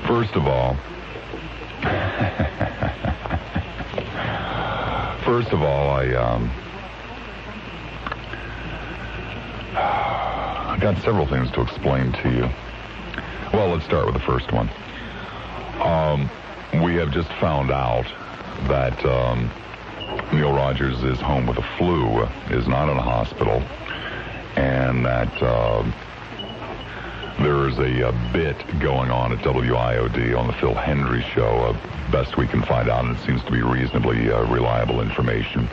First of all, I got several things to explain to you. Well, let's start with the first one. We have just found out that Neil Rogers is home with the flu, is not in a hospital, and that there is a bit going on at WIOD on the Phil Hendry show, best we can find out, and it seems to be reasonably reliable information,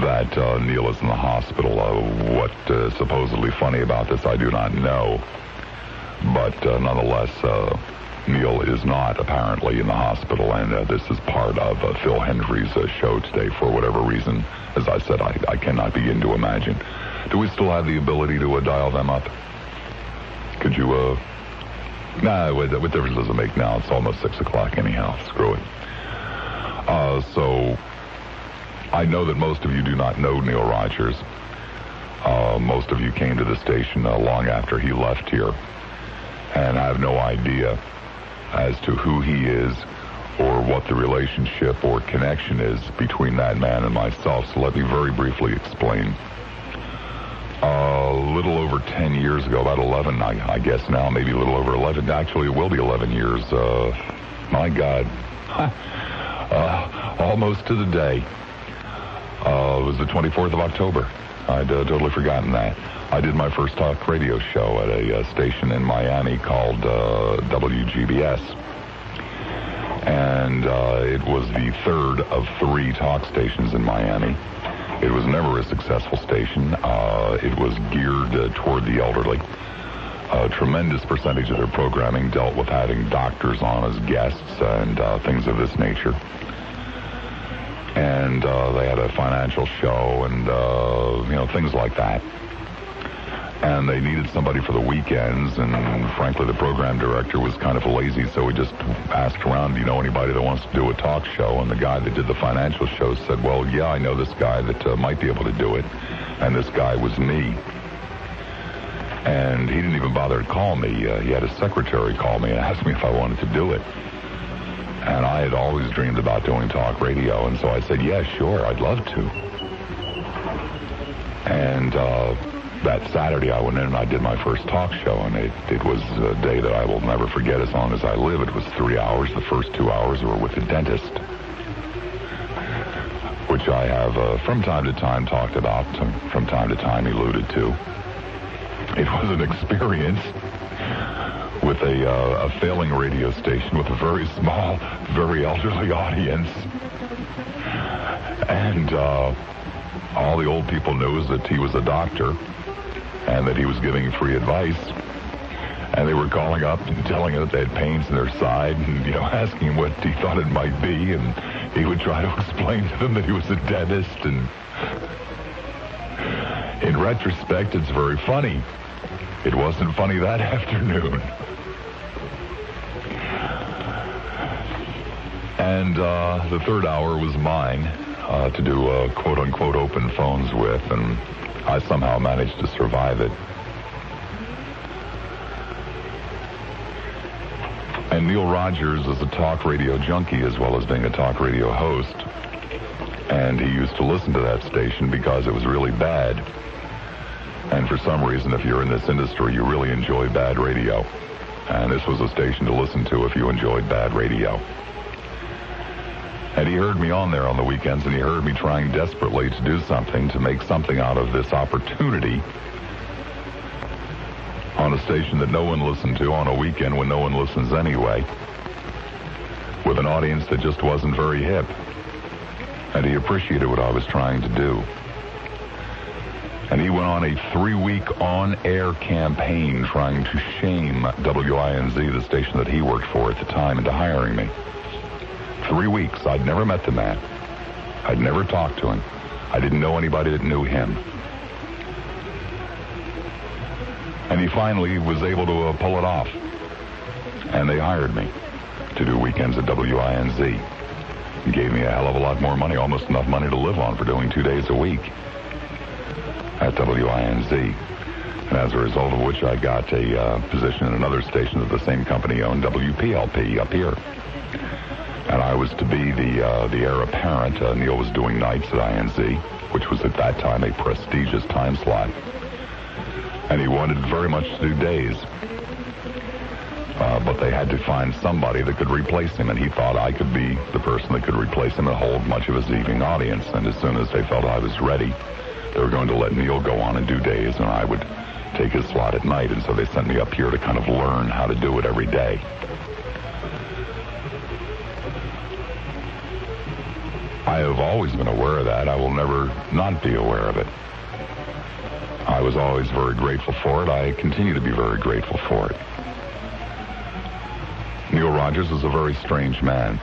that Neil is in the hospital. What is supposedly funny about this, I do not know. But nonetheless, Neil is not apparently in the hospital, and this is part of Phil Hendry's show today for whatever reason. As I said, I cannot begin to imagine. Do we still have the ability to dial them up? Could you, nah, what difference does it make now? It's almost 6 o'clock anyhow. Screw it. So, I know that most of you do not know Neil Rogers. Most of you came to the station long after he left here. And I have no idea as to who he is or what the relationship or connection is between that man and myself. So let me very briefly explain. A little over 10 years ago, about 11, I guess now, maybe a little over 11. Actually, it will be 11 years. My God. Almost to the day. It was the 24th of October. I'd totally forgotten that. I did my first talk radio show at a station in Miami called WGBS. And it was the third of 3 talk stations in Miami. It was never a successful station. It was geared toward the elderly. A tremendous percentage of their programming dealt with having doctors on as guests and things of this nature. And they had a financial show and, things like that. And they needed somebody for the weekends, and frankly, the program director was kind of lazy, so we just asked around, do you know anybody that wants to do a talk show? And the guy that did the financial show said, well, yeah, I know this guy that might be able to do it. And this guy was me. And he didn't even bother to call me. He had his secretary call me and ask me if I wanted to do it. And I had always dreamed about doing talk radio, and so I said, yeah, sure, I'd love to. And that Saturday I went in and I did my first talk show, and it was a day that I will never forget as long as I live. It was 3 hours. The first 2 hours were with the dentist, which I have from time to time talked about, from time to time alluded to. It was an experience with a failing radio station with a very small, very elderly audience. And all the old people knew is that he was a doctor and that he was giving free advice. And they were calling up and telling him that they had pains in their side and, asking him what he thought it might be. And he would try to explain to them that he was a dentist. And in retrospect, it's very funny. It wasn't funny that afternoon. And the third hour was mine to do quote-unquote open phones with, and I somehow managed to survive it. And Neil Rogers is a talk radio junkie as well as being a talk radio host. And he used to listen to that station because it was really bad. And for some reason, if you're in this industry, you really enjoy bad radio. And this was a station to listen to if you enjoyed bad radio. And he heard me on there on the weekends, and he heard me trying desperately to do something, to make something out of this opportunity on a station that no one listened to on a weekend when no one listens anyway, with an audience that just wasn't very hip. And he appreciated what I was trying to do. And he went on a 3-week on-air campaign trying to shame WINZ, the station that he worked for at the time, into hiring me. 3 weeks. I'd never met the man. I'd never talked to him. I didn't know anybody that knew him. And he finally was able to pull it off. And they hired me to do weekends at WINZ. He gave me a hell of a lot more money, almost enough money to live on for doing 2 days a week at WINZ. And as a result of which I got a position in another station that the same company owned, WPLP, up here. And I was to be the heir apparent. Neil was doing nights at INZ, which was at that time a prestigious time slot. And he wanted very much to do days. But they had to find somebody that could replace him, and he thought I could be the person that could replace him and hold much of his evening audience. And as soon as they felt I was ready, they were going to let Neil go on and do days, and I would take his slot at night. And so they sent me up here to kind of learn how to do it every day. I have always been aware of that. I will never not be aware of it. I was always very grateful for it. I continue to be very grateful for it. Neil Rogers is a very strange man.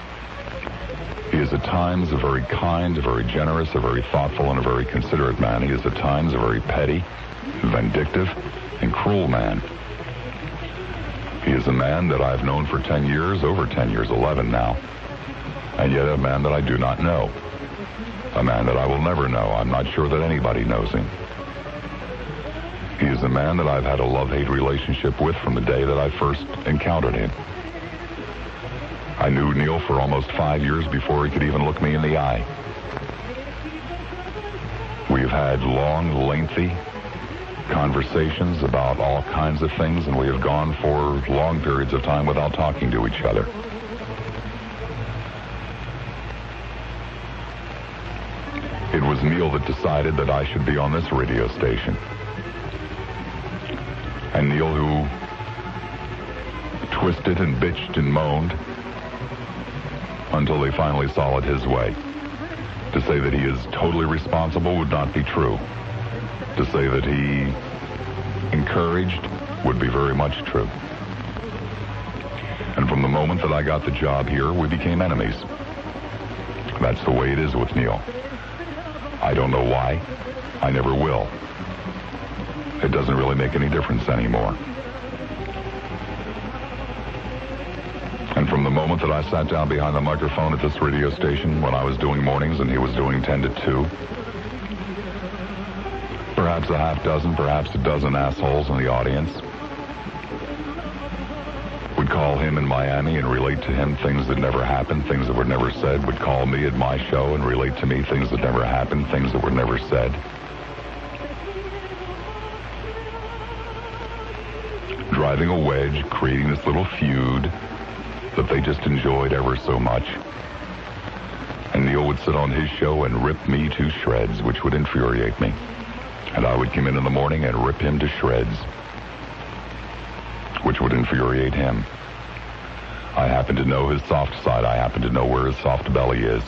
He is at times a very kind, a very generous, a very thoughtful, and a very considerate man. He is at times a very petty, vindictive, and cruel man. He is a man that I've known for 10 years, over 10 years, 11 now, and yet a man that I do not know. A man that I will never know. I'm not sure that anybody knows him. He is a man that I've had a love-hate relationship with from the day that I first encountered him. I knew Neil for almost 5 years before he could even look me in the eye. We've had long, lengthy conversations about all kinds of things, and we have gone for long periods of time without talking to each other. It was Neil that decided that I should be on this radio station. And Neil, who twisted and bitched and moaned until they finally saw it his way. To say that he is totally responsible would not be true. To say that he encouraged would be very much true. And from the moment that I got the job here, we became enemies. That's the way it is with Neil. I don't know why. I never will. It doesn't really make any difference anymore. And from the moment that I sat down behind the microphone at this radio station when I was doing mornings and he was doing 10 to 2, perhaps a half dozen, perhaps a dozen assholes in the audience would call him in Miami and relate to him things that never happened, things that were never said, would call me at my show and relate to me things that never happened, things that were never said. Driving a wedge, creating this little feud that they just enjoyed ever so much. And Neil would sit on his show and rip me to shreds, which would infuriate me. And I would come in the morning and rip him to shreds, which would infuriate him. I happen to know his soft side. I happen to know where his soft belly is.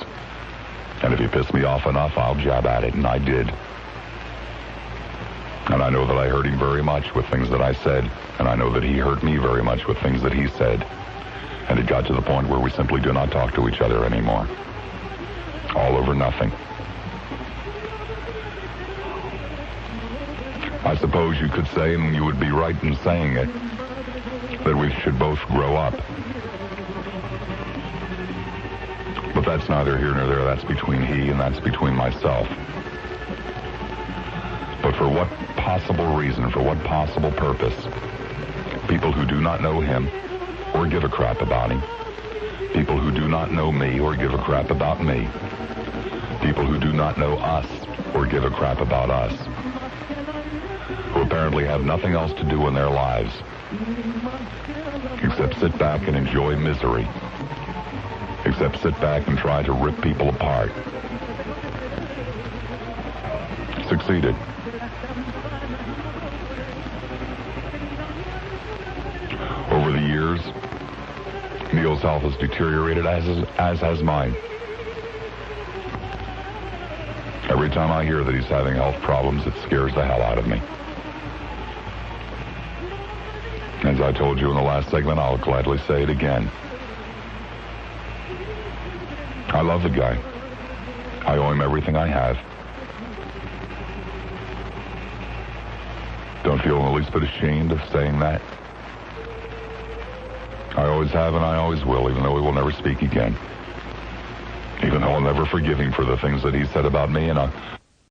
And if he pissed me off enough, I'll jab at it, and I did. And I know that I hurt him very much with things that I said, and I know that he hurt me very much with things that he said. And it got to the point where we simply do not talk to each other anymore. All over nothing. I suppose you could say, and you would be right in saying it, that we should both grow up. But that's neither here nor there. That's between he and that's between myself. But for what possible reason, for what possible purpose, people who do not know him or give a crap about him, people who do not know me or give a crap about me, people who do not know us or give a crap about us, who apparently have nothing else to do in their lives except sit back and enjoy misery, except sit back and try to rip people apart, succeeded. Over the years, Neil's health has deteriorated, as has mine. Every time I hear that he's having health problems, it scares the hell out of me. As I told you in the last segment, I'll gladly say it again. I love the guy. I owe him everything I have. Don't feel in the least bit ashamed of saying that. I always have and I always will, even though we will never speak again. Even though I'll never forgive him for the things that he said about me, and